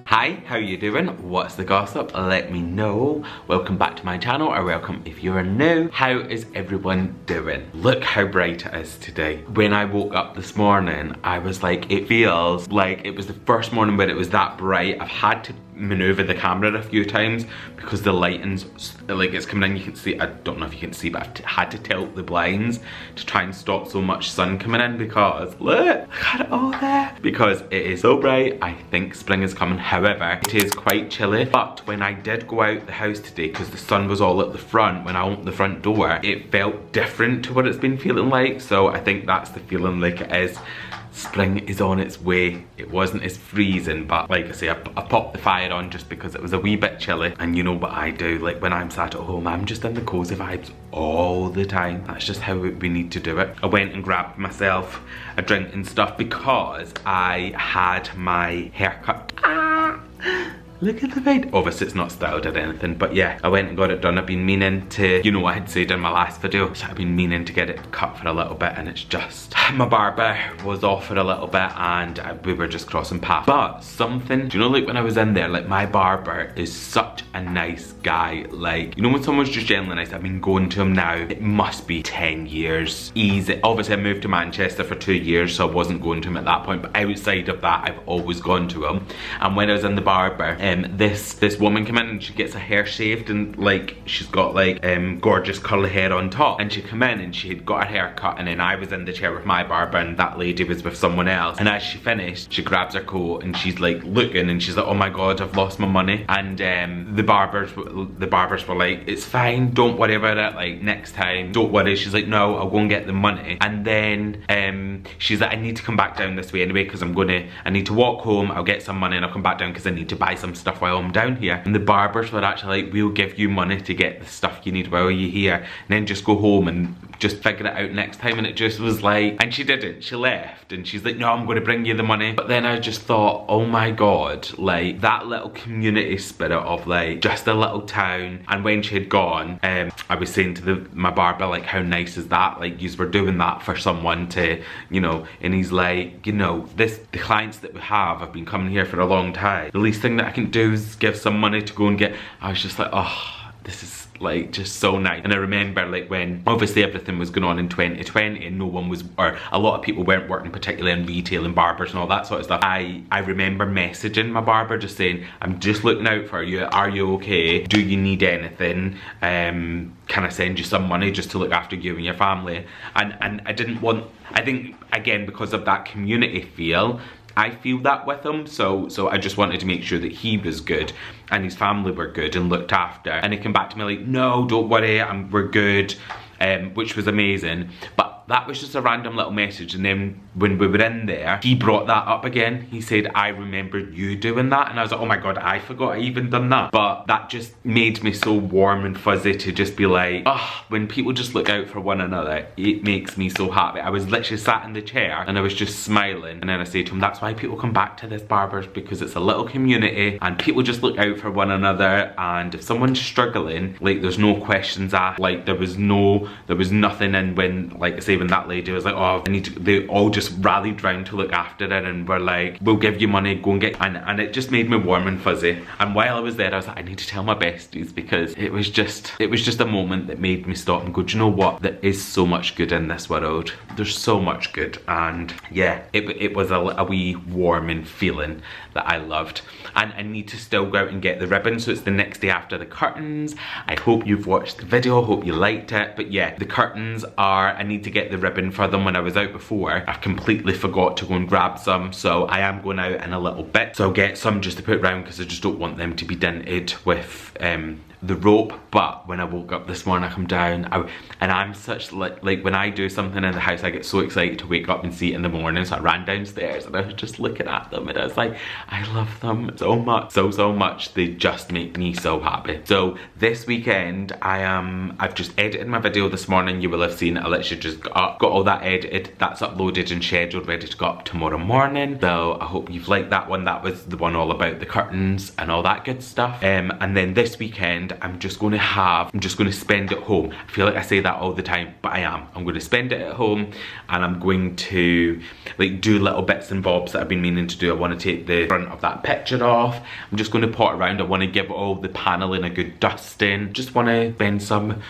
Hi, how you doing? What's the gossip? Let me know. Welcome back to my channel, or welcome if you're new. How is everyone doing? Look how bright it is today. When I woke up this morning, I was like, it feels like it was the first morning where it was that bright. I've had to maneuver the camera a few times because the lighting's like it's coming in. You can see, I don't know if you can see, but I've had to tilt the blinds to try and stop so much sun coming in because look at it all there. Because it is so bright, I think spring is coming. However, it is quite chilly. But when I did go out the house today, because the sun was all at the front, when I opened the front door, it felt different to what it's been feeling like. So I think that's the feeling, like it is. Spring is on its way. It wasn't as freezing, but like I say, I popped the fire on just because it was a wee bit chilly. And you know what I do, like when I'm sat at home, I'm just in the cozy vibes all the time. That's just how we need to do it. I went and grabbed myself a drink and stuff because I had my haircut. Look at the fade. Obviously it's not styled or anything, but yeah, I went and got it done. I've been meaning to, you know what I had said in my last video, so I've been meaning to get it cut for a little bit, and it's just, my barber was off for a little bit and we were just crossing paths. But something, do you know, like when I was in there, like my barber is such a nice guy. Like, you know when someone's just generally nice, I've been going to him now, it must be 10 years. Easy. Obviously I moved to Manchester for 2 years, so I wasn't going to him at that point, but outside of that, I've always gone to him. And when I was in the barber, this woman came in and she gets her hair shaved, and like she's got like gorgeous curly hair on top, and she came in and she had got her hair cut, and then I was in the chair with my barber and that lady was with someone else, and as she finished she grabs her coat and she's like looking and she's like, oh my god, I've lost my money. And the barbers were like, it's fine, don't worry about it, like next time, don't worry. She's like, no, I'll go and get the money. And then she's like, I need to come back down this way anyway because I need to walk home, I'll get some money and I'll come back down because I need to buy some stuff while I'm down here. And the barbers were actually like, we'll give you money to get the stuff you need while you're here, and then just go home and just figure it out next time. And it just was like, and she didn't, she left and she's like, no, I'm going to bring you the money. But then I just thought, oh my god, like that little community spirit of like just a little town. And when she had gone, I was saying to my barber, like, how nice is that, like yous were doing that for someone to, you know. And he's like, you know, the clients that we have been coming here for a long time, the least thing that I can do is give some money to go and get. I was just like, oh, this is like just so nice. And I remember like when obviously everything was going on in 2020 and no one was, or a lot of people weren't working, particularly in retail and barbers and all that sort of stuff, I remember messaging my barber just saying, I'm just looking out for you, are you okay, do you need anything, can I send you some money just to look after you and your family. And I didn't want, I think again because of that community feel, I feel that with him, so I just wanted to make sure that he was good and his family were good and looked after. And he came back to me like, no, don't worry, we're good, which was amazing. But that was just a random little message. And then when we were in there, he brought that up again. He said, I remember you doing that. And I was like, oh my god, I forgot I even done that. But that just made me so warm and fuzzy to just be like, oh, when people just look out for one another, it makes me so happy. I was literally sat in the chair and I was just smiling. And then I said to him, that's why people come back to this barbers, because it's a little community and people just look out for one another. And if someone's struggling, like there's no questions asked, like there was nothing. And when, like I say, when that lady was like, oh, they all just rallied round to look after it and were like, we'll give you money, go and get, and it just made me warm and fuzzy. And while I was there, I was like, I need to tell my besties, because it was just a moment that made me stop and go, do you know what, there is so much good in this world, there's so much good. And yeah, it was a wee warming feeling that I loved. And I need to still go out and get the ribbon, so it's the next day after the curtains. I hope you've watched the video, hope you liked it. But yeah, the curtains are, I need to get the ribbon for them. When I was out before, I completely forgot to go and grab some, so I am going out in a little bit, so I'll get some just to put around because I just don't want them to be dented with the rope. But when I woke up this morning, I come down and I'm such like when I do something in the house, I get so excited to wake up and see it in the morning. So I ran downstairs and I was just looking at them and I was like, I love them so much, so much. They just make me so happy. So this weekend I've just edited my video this morning. You will have seen I literally just got up, got all that edited, that's uploaded and scheduled, ready to go up tomorrow morning. So I hope you've liked that one. That was the one all about the curtains and all that good stuff. And then this weekend I'm just going to spend at home. I feel like I say that all the time, but I'm going to spend it at home, and I'm going to like do little bits and bobs that I've been meaning to do. I want to take the front of that picture off. I'm just going to pot around. I want to give all the paneling a good dusting. Just want to spend some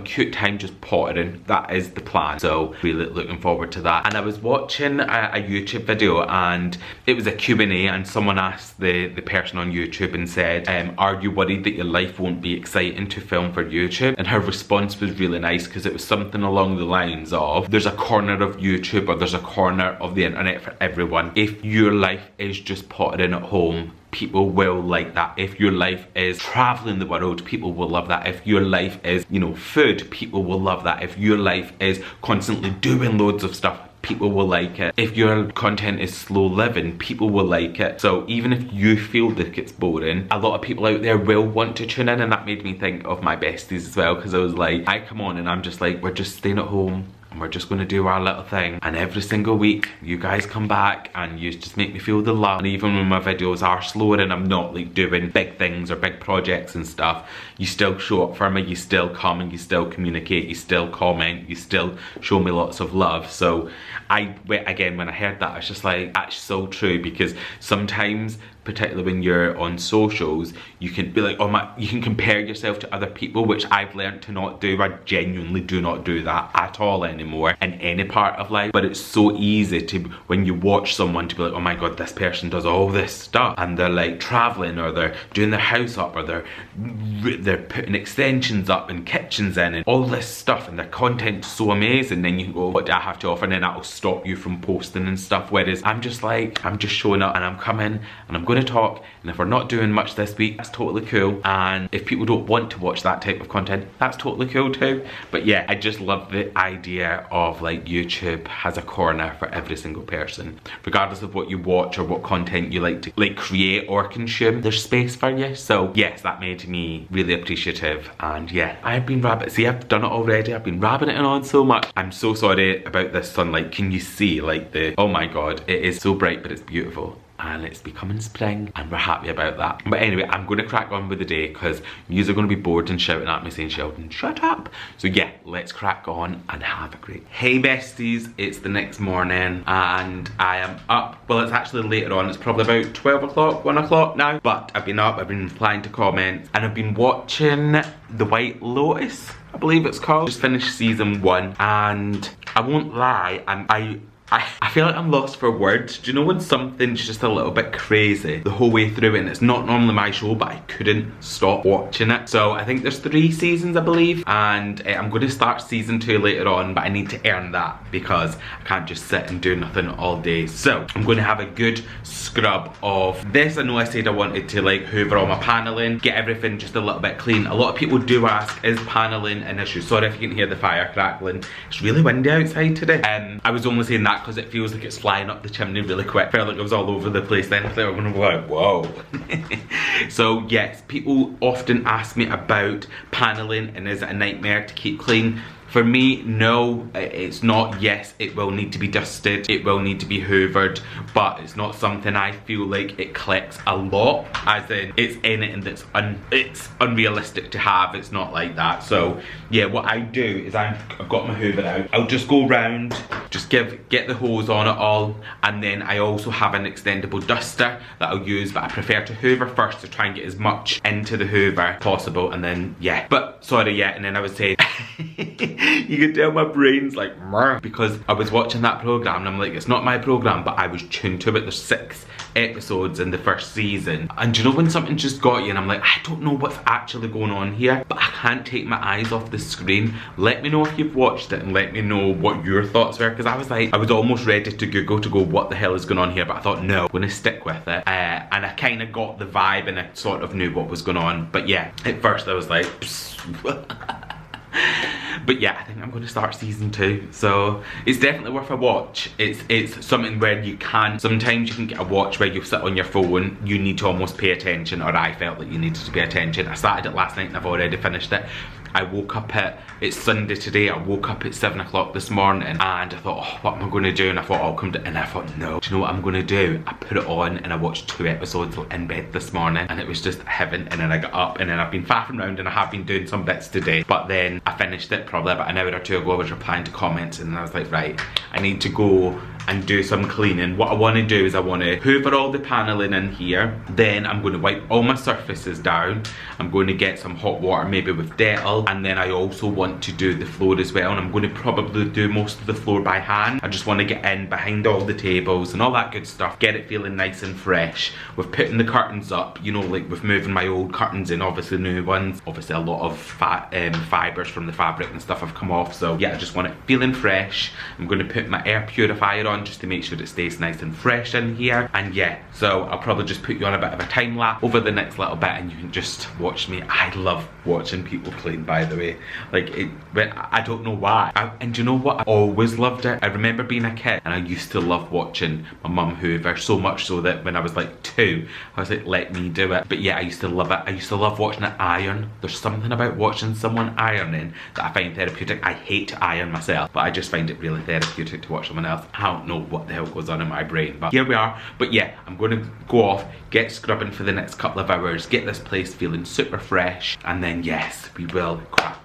cute time just pottering. That is the plan. So really looking forward to that. And I was watching a YouTube video, and it was a Q&A, and someone asked the person on YouTube and said, are you worried that your life won't be exciting to film for YouTube? And her response was really nice, because it was something along the lines of, there's a corner of YouTube, or there's a corner of the internet for everyone. If your life is just pottering at home, people will like that. If your life is traveling the world, people will love that. If your life is, you know, food, people will love that. If your life is constantly doing loads of stuff, people will like it. If your content is slow living, people will like it. So even if you feel like it's boring, a lot of people out there will want to tune in, and that made me think of my besties as well, because I was like, I come on and I'm just like, we're just staying at home and we're just going to do our little thing, and every single week you guys come back and you just make me feel the love. And even when my videos are slower and I'm not like doing big things or big projects and stuff, you still show up for me, you still come and you still communicate, you still comment, you still show me lots of love. So again, when I heard that, I was just like, that's so true, because sometimes, particularly when you're on socials, you can be like, you can compare yourself to other people, which I've learned to not do. I genuinely do not do that at all anymore in any part of life. But it's so easy to, when you watch someone, to be like, oh my god, this person does all this stuff, and they're like traveling, or they're doing their house up, or they're putting extensions up and kitchens in and all this stuff, and their content's so amazing. Then you can go, what do I have to offer? And then that'll stop you from posting and stuff. Whereas I'm just like, I'm just showing up and I'm coming and I'm going to talk, and if we're not doing much this week, that's totally cool. And if people don't want to watch that type of content, that's totally cool too. But yeah, I just love the idea of like YouTube has a corner for every single person, regardless of what you watch or what content you like to like create or consume. There's space for you. So yes, that made me really appreciative. And yeah, I've been I've done it already. I've been rabbiting on so much. I'm so sorry about this sunlight. Can you see like oh my god, it is so bright, but it's beautiful. And it's becoming spring, and we're happy about that. But anyway, I'm going to crack on with the day, because you are going to be bored and shouting at me saying, Sheldon, shut up. So yeah, let's crack on and have a great. Hey besties, it's the next morning and I am up. Well, it's actually later on. It's probably about 12 o'clock, 1 o'clock now. But I've been up, I've been replying to comments, and I've been watching The White Lotus, I believe it's called. Just finished season 1, and I won't lie, I feel like I'm lost for words. Do you know when something's just a little bit crazy the whole way through, and it's not normally my show, but I couldn't stop watching it. So I think there's 3 seasons, I believe, and I'm going to start season 2 later on, but I need to earn that, because I can't just sit and do nothing all day. So I'm going to have a good scrub of this. I know I said I wanted to like hoover all my paneling, get everything just a little bit clean. A lot of people do ask, is paneling an issue? Sorry if you can hear the fire crackling. It's really windy outside today. I was only saying that because it feels like it's flying up the chimney really quick. Felt like it was all over the place then. I thought I'm gonna be like, whoa. So yes, people often ask me about paneling and is it a nightmare to keep clean? For me, no, it's not. Yes, it will need to be dusted, it will need to be hoovered, but it's not something I feel like it collects a lot, as in it's anything that's it's unrealistic to have. It's not like that. So yeah, what I do is I've got my hoover out. I'll just go round, just get the hose on it all, and then I also have an extendable duster that I'll use, but I prefer to hoover first to try and get as much into the hoover as possible, and then yeah. But sorry, yeah, and then I would say you can tell my brain's like meh, because I was watching that program and I'm like, it's not my program, but I was tuned to it. There's 6 episodes in the first season, and you know when something just got you and I'm like, I don't know what's actually going on here, but I can't take my eyes off the screen. Let me know if you've watched it and let me know what your thoughts were, because I was like, I was almost ready to Google to go, what the hell is going on here, but I thought no, I'm gonna stick with it. And I kind of got the vibe and I sort of knew what was going on. But yeah, at first I was like but yeah, I think I'm going to start season 2, so it's definitely worth a watch. It's something where you can, sometimes you can get a watch where you sit on your phone, you need to almost pay attention, or I felt like you needed to pay attention. I started it last night and I've already finished it. I woke up it's Sunday today, I woke up at 7 o'clock this morning and I thought, oh, what am I going to do? And I thought, I'll come to, and I thought, no. Do you know what I'm going to do? I put it on and I watched 2 episodes in bed this morning and it was just heaven. And then I got up and then I've been faffing around and I have been doing some bits today. But then I finished it probably about an hour or 2 ago. I was replying to comments and I was like, right, I need to go and do some cleaning. What I want to do is I want to hoover all the paneling in here. Then I'm going to wipe all my surfaces down. I'm going to get some hot water, maybe with Dettol. And then I also want to do the floor as well. And I'm going to probably do most of the floor by hand. I just want to get in behind all the tables and all that good stuff. Get it feeling nice and fresh. With putting the curtains up, you know, like with moving my old curtains in, obviously new ones. Obviously a lot of fibres from the fabric and stuff have come off. So yeah, I just want it feeling fresh. I'm going to put my air purifier on just to make sure it stays nice and fresh in here. And yeah, so I'll probably just put you on a bit of a time lapse over the next little bit and you can just watch me. I love watching people clean, by the way. Like, I don't know why. And do you know what? I always loved it. I remember being a kid and I used to love watching my mum hoover, so much so that when I was like 2, I was like, let me do it. But yeah, I used to love it. I used to love watching it iron. There's something about watching someone ironing that I find therapeutic. I hate to iron myself, but I just find it really therapeutic to watch someone else. I don't know what the hell goes on in my brain, but here we are. But yeah, I'm going to go off, get scrubbing for the next couple of hours, get this place feeling super fresh, and then yes, we will crack.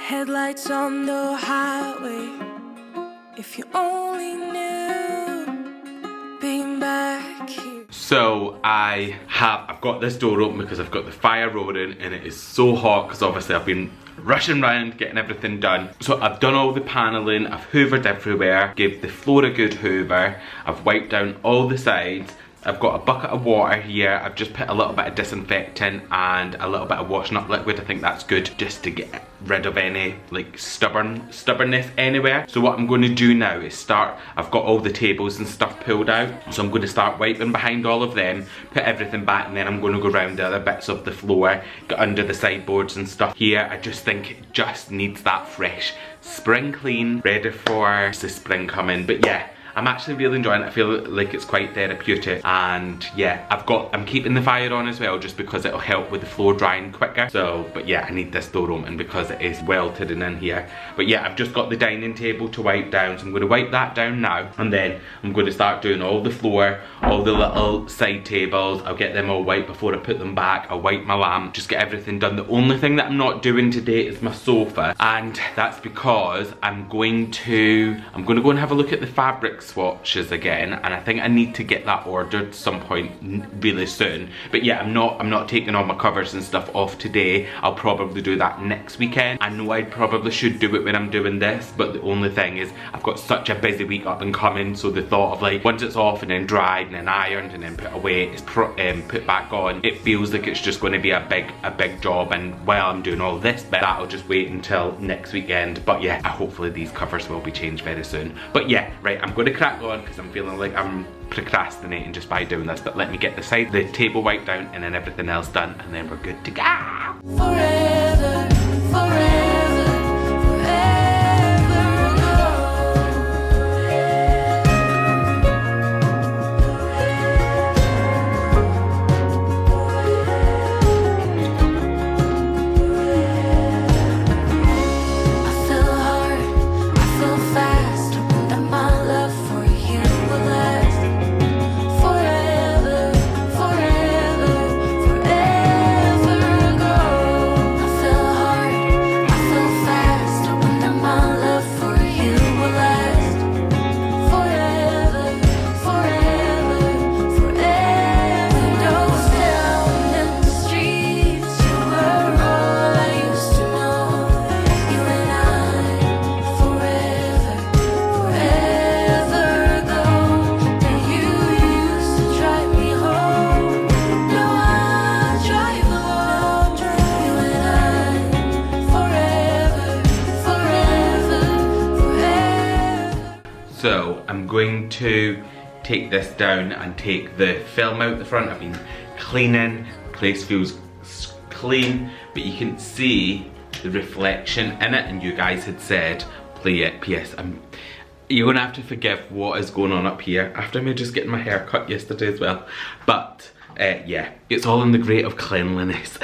Headlights on the highway. If you only knew being back here. So I've got this door open because I've got the fire roaring and it is so hot because obviously I've been rushing around getting everything done. So I've done all the paneling, I've hoovered everywhere, gave the floor a good hoover, I've wiped down all the sides. I've got a bucket of water here. I've just put a little bit of disinfectant and a little bit of washing up liquid. I think that's good just to get rid of any like stubbornness anywhere. So what I'm going to do now is I've got all the tables and stuff pulled out. So I'm going to start wiping behind all of them, put everything back, and then I'm going to go around the other bits of the floor, get under the sideboards and stuff. Here, I just think it just needs that fresh spring clean, ready for the spring coming. But yeah, I'm actually really enjoying it. I feel like it's quite therapeutic, and yeah, I'm keeping the fire on as well just because it'll help with the floor drying quicker. So, but yeah, I need this door open because it is welted in here. But yeah, I've just got the dining table to wipe down, so I'm going to wipe that down now, and then I'm going to start doing all the floor, all the little side tables. I'll get them all wiped before I put them back. I'll wipe my lamp, just get everything done. The only thing that I'm not doing today is my sofa, and that's because I'm going to go and have a look at the fabric swatches again, and I think I need to get that ordered some point really soon. But yeah, I'm not taking all my covers and stuff off today. I'll probably do that next weekend. I know I probably should do it when I'm doing this, but the only thing is I've got such a busy week up and coming, so the thought of like once it's off and then dried and then ironed and then put away, it's put back on, it feels like it's just going to be a big job, and while I'm doing all this bit, that'll just wait until next weekend. But yeah, hopefully these covers will be changed very soon. But yeah, right, I'm going to crack on because I'm feeling like I'm procrastinating just by doing this. But let me get the table wiped down and then everything else done, and then we're good to go. Forever, forever, forever I feel hard, I feel fast, that my love for you will last forever, forever, forever ago. I feel hard, I feel fast, that my love for you will last forever, forever, forever. Windows down in the streets, you were all I used to know. You and I, forever, forever ago. And you used to drive me home. Now I drive alone. You and I, forever, forever, forever. So I'm going to take this down and take the film out the front. I've been cleaning, the place feels clean, but you can see the reflection in it, and you guys had said play it. P.S. You're gonna have to forgive what is going on up here after me just getting my hair cut yesterday as well. But yeah, it's all in the grate of cleanliness.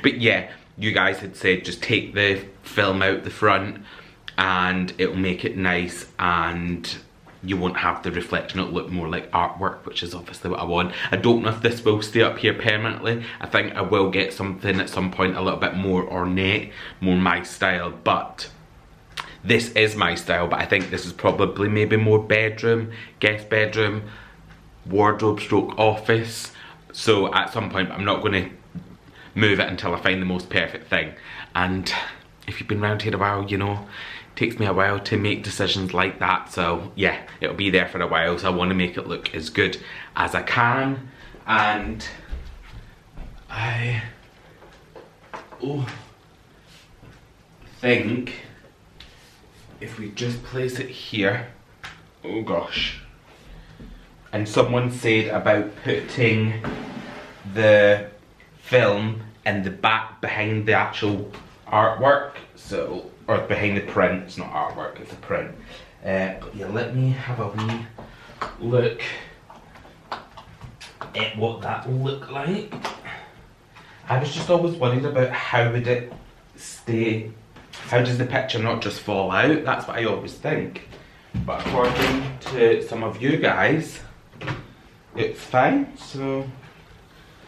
But yeah, you guys had said just take the film out the front and it'll make it nice, and you won't have the reflection. It'll look more like artwork, which is obviously what I want. I don't know if this will stay up here permanently. I think I will get something at some point a little bit more ornate, more my style, but this is my style. But I think this is probably maybe more bedroom, guest bedroom, wardrobe stroke office. So at some point I'm not going to move it until I find the most perfect thing. And if you've been around here a while, you know, it takes me a while to make decisions like that. So yeah, it'll be there for a while, so I want to make it look as good as I can. And I think if we just place it here, oh gosh. And someone said about putting the film in the back behind the actual artwork, so, or behind the print. It's not artwork, it's a print. But yeah, let me have a wee look at what that will look like. I was just always worried about how would it stay, how does the picture not just fall out? That's what I always think. But according to some of you guys, it's fine. So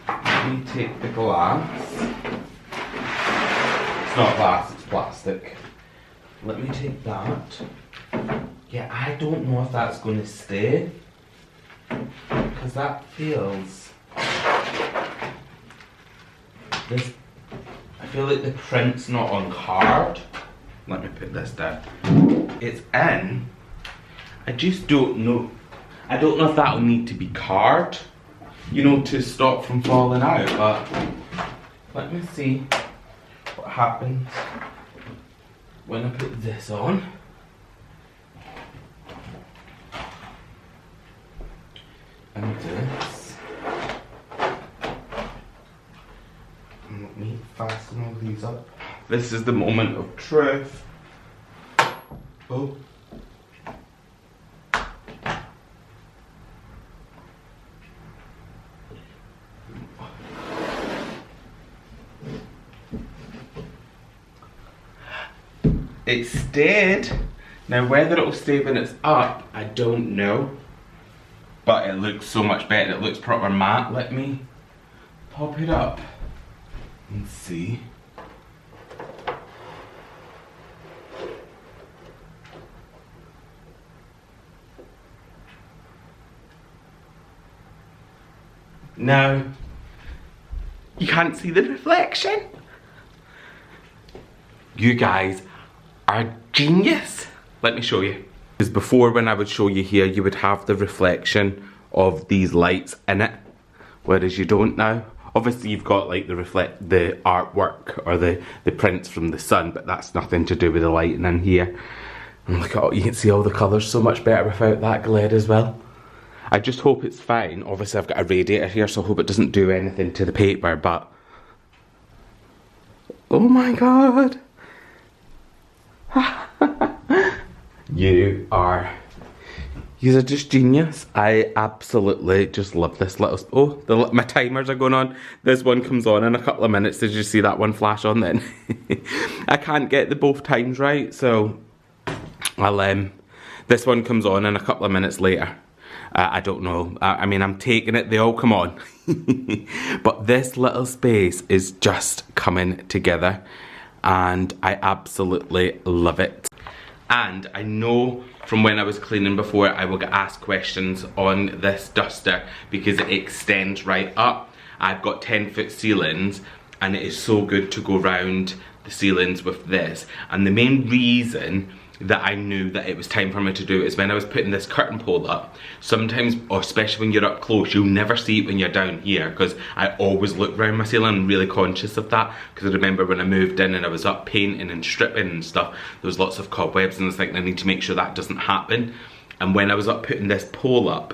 let me take the glass. It's not glass, it's plastic. Let me take that. Yeah, I don't know if that's going to stay, because that feels this. I feel like the print's not on card. Let me put this down. It's in. I just don't know. I don't know if that'll need to be carved, you know, to stop from falling out, but let me see what happens when I put this on. And this. And let me fasten all these up. This is the moment of truth. Oh. It stayed. Now whether it'll stay when it's up, I don't know. But it looks so much better. It looks proper matte. Let me pop it up and see. Now, you can't see the reflection. You guys are genius. Let me show you. Because before, when I would show you here, you would have the reflection of these lights in it, whereas you don't now. Obviously you've got like the artwork or the prints from the sun, but that's nothing to do with the lighting in here. And look at all, you can see all the colours so much better without that glare as well. I just hope it's fine. Obviously I've got a radiator here, so I hope it doesn't do anything to the paper, but oh my god. You're just genius. I absolutely just love this little, oh, my timers are going on. This one comes on in a couple of minutes. Did you see that one flash on then? I can't get the both times right, so I'll, this one comes on in a couple of minutes later. I don't know. I mean, I'm taking it, they all come on. But this little space is just coming together and I absolutely love it. And I know from when I was cleaning before, I will get asked questions on this duster because it extends right up. I've got 10-foot ceilings and it is so good to go round the ceilings with this. And the main reason that I knew that it was time for me to do it is when I was putting this curtain pole up. Sometimes, or especially when you're up close, you'll never see it when you're down here because I always look round my ceiling. I'm really conscious of that because I remember when I moved in and I was up painting and stripping and stuff, there was lots of cobwebs and I was thinking I need to make sure that doesn't happen. And when I was up putting this pole up,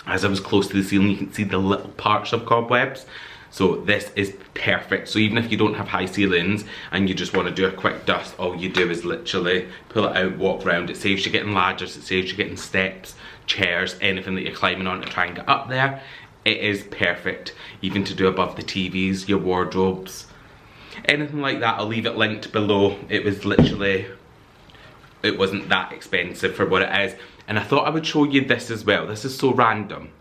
as I was close to the ceiling, you can see the little parts of cobwebs. So this is perfect. So even if you don't have high ceilings and you just want to do a quick dust, all you do is literally pull it out, walk around. It saves you getting ladders, it saves you getting steps, chairs, anything that you're climbing on to try and get up there. It is perfect. Even to do above the TVs, your wardrobes, anything like that. I'll leave it linked below. It was literally, it wasn't that expensive for what it is. And I thought I would show you this as well. This is so random,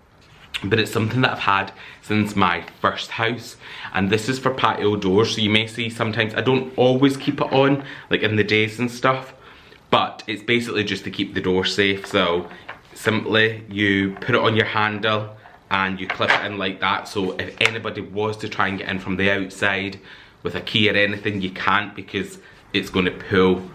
but it's something that I've had since my first house, and this is for patio doors. So you may see sometimes, I don't always keep it on like in the days and stuff, but it's basically just to keep the door safe. So simply you put it on your handle and you clip it in like that, so if anybody was to try and get in from the outside with a key or anything, you can't, because it's going to pull.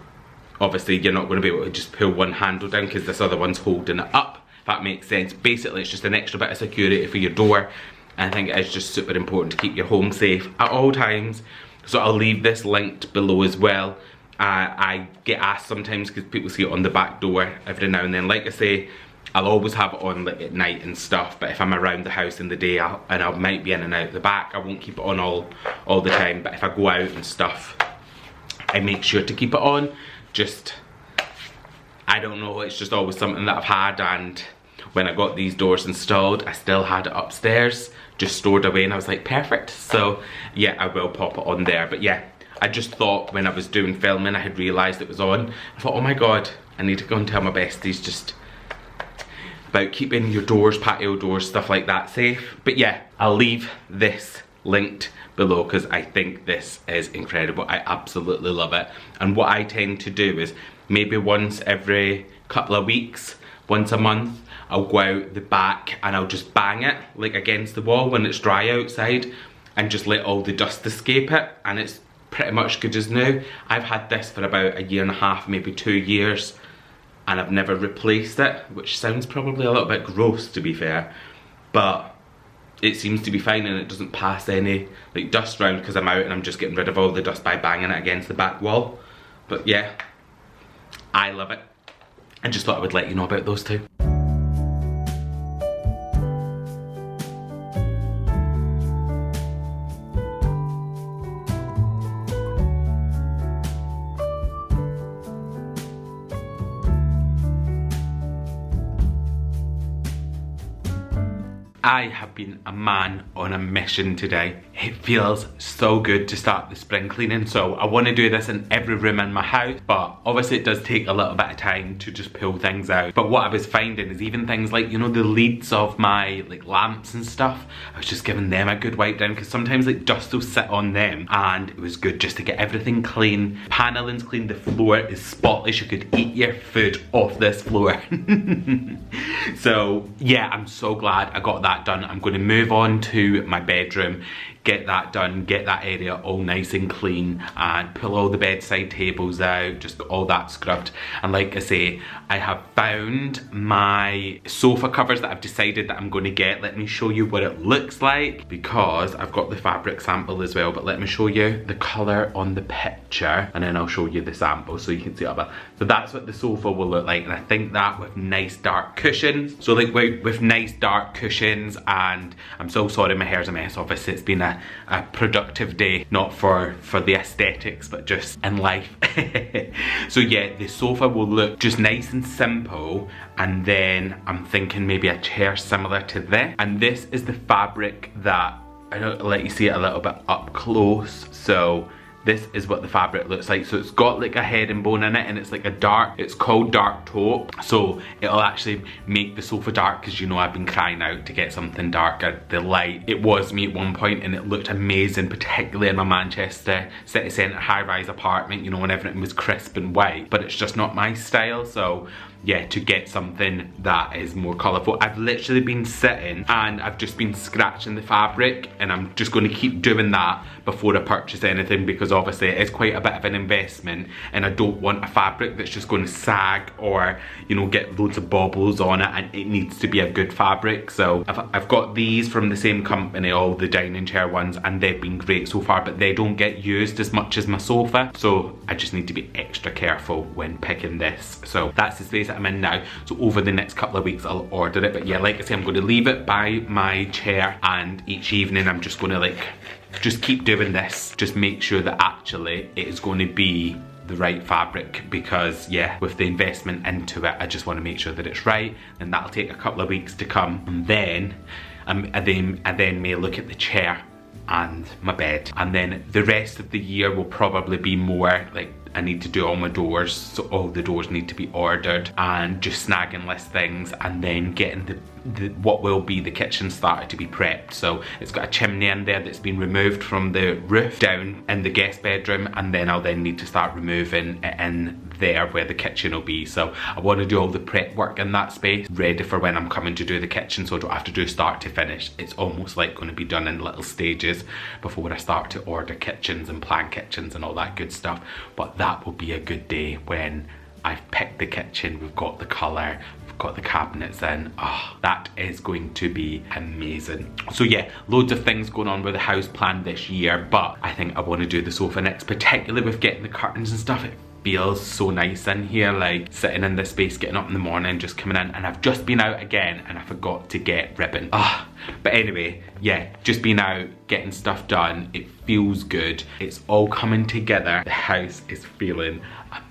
Obviously you're not going to be able to just pull one handle down because this other one's holding it up. That makes sense. Basically it's just an extra bit of security for your door, and I think it is just super important to keep your home safe at all times. So I'll leave this linked below as well. I get asked sometimes because people see it on the back door every now and then. Like I say, I'll always have it on like at night and stuff, but if I'm around the house in the day and I might be in and out the back, I won't keep it on all the time. But if I go out and stuff, I make sure to keep it on. Just, I don't know, it's just always something that I've had, and when I got these doors installed, I still had it upstairs, just stored away, and I was like, perfect. So yeah, I will pop it on there. But yeah, I just thought when I was doing filming, I had realised it was on. I thought, oh my god, I need to go and tell my besties just about keeping your doors, patio doors, stuff like that safe. But yeah, I'll leave this linked below because I think this is incredible. I absolutely love it. And what I tend to do is maybe once every couple of weeks, once a month, I'll go out the back and I'll just bang it like against the wall when it's dry outside and just let all the dust escape it, and it's pretty much good as new. I've had this for about a year and a half, maybe 2 years, and I've never replaced it, which sounds probably a little bit gross to be fair, but it seems to be fine and it doesn't pass any like dust around because I'm out and I'm just getting rid of all the dust by banging it against the back wall. But yeah, I love it. I just thought I would let you know about those two. I have been a man on a mission today. It feels so good to start the spring cleaning, so I want to do this in every room in my house, but obviously it does take a little bit of time to just pull things out. But what I was finding is even things like, you know, the leads of my like lamps and stuff, I was just giving them a good wipe down because sometimes like dust will sit on them, and it was good just to get everything clean. Paneling's clean, the floor is spotless, you could eat your food off this floor. So yeah, I'm so glad I got that done. I'm going to move on to my bedroom, get that done, get that area all nice and clean, and pull all the bedside tables out, just got all that scrubbed. And like I say, I have found my sofa covers that I've decided that I'm going to get. Let me show you what it looks like, because I've got the fabric sample as well, but let me show you the colour on the picture and then I'll show you the sample so you can see it. So that's what the sofa will look like, and I think that with nice dark cushions. So like with nice dark cushions, and I'm so sorry my hair's a mess, obviously it's been a productive day, not for the aesthetics but just in life. So yeah, the sofa will look just nice and simple, and then I'm thinking maybe a chair similar to this, and this is the fabric that I'll let you see it a little bit up close. So this is what the fabric looks like. So it's got like a head and bone in it, and it's like a dark, it's called dark taupe. So it'll actually make the sofa dark, because you know I've been crying out to get something darker. The light, it was me at one point and it looked amazing, particularly in my Manchester city centre high-rise apartment, you know, when everything was crisp and white, but it's just not my style. So yeah, to get something that is more colourful. I've literally been sitting and I've just been scratching the fabric, and I'm just going to keep doing that before I purchase anything, because obviously it is quite a bit of an investment and I don't want a fabric that's just going to sag or, you know, get loads of bobbles on it, and it needs to be a good fabric. So I've got these from the same company, all the dining chair ones, and they've been great so far, but they don't get used as much as my sofa, so I just need to be extra careful when picking this. So that's the space I'm in now. So over the next couple of weeks I'll order it, but yeah, like I say, I'm going to leave it by my chair, and each evening I'm just going to like just keep doing this, just make sure that actually it is going to be the right fabric, because yeah, with the investment into it, I just want to make sure that it's right, and that'll take a couple of weeks to come. And then I then may look at the chair and my bed, and then the rest of the year will probably be more like I need to do all my doors, so all the doors need to be ordered, and just snagging less things, and then getting what will be the kitchen started to be prepped. So it's got a chimney in there that's been removed from the roof down in the guest bedroom, and then I'll then need to start removing it in there where the kitchen will be. So I want to do all the prep work in that space ready for when I'm coming to do the kitchen, so I don't have to do start to finish. It's almost like going to be done in little stages before I start to order kitchens and plan kitchens and all that good stuff. But that will be a good day when I've picked the kitchen, we've got the colour, we've got the cabinets in. Oh, that is going to be amazing. So yeah, loads of things going on with the house planned this year, but I think I want to do the sofa next, particularly with getting the curtains and stuff. It feels so nice in here, like sitting in this space, getting up in the morning, just coming in, and I've just been out again and I forgot to get ribbon. But anyway, yeah, just been out, getting stuff done. It feels good. It's all coming together. The house is feeling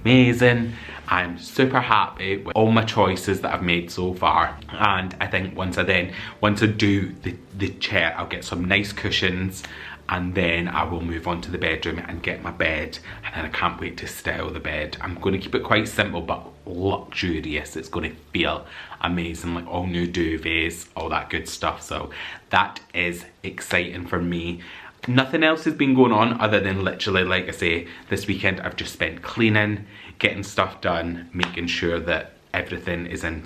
amazing. I'm super happy with all my choices that I've made so far, and I think once I do the chair, I'll get some nice cushions, and then I will move on to the bedroom and get my bed, and then I can't wait to style the bed. I'm going to keep it quite simple but luxurious. It's going to feel amazing, like all new duvets, all that good stuff. So that is exciting for me. Nothing else has been going on other than literally, like I say, this weekend I've just spent cleaning, getting stuff done, making sure that everything is in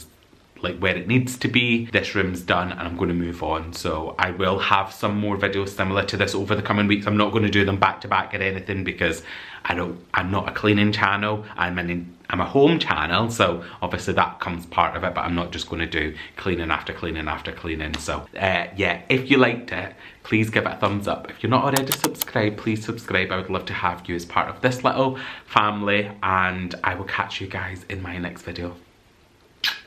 like where it needs to be. This room's done and I'm going to move on. So I will have some more videos similar to this over the coming weeks. I'm not going to do them back to back or anything because I'm not a cleaning channel. I'm a home channel, so obviously that comes part of it, but I'm not just going to do cleaning after cleaning after cleaning. So yeah, if you liked it, please give it a thumbs up. If you're not already subscribed, please subscribe. I would love to have you as part of this little family, and I will catch you guys in my next video.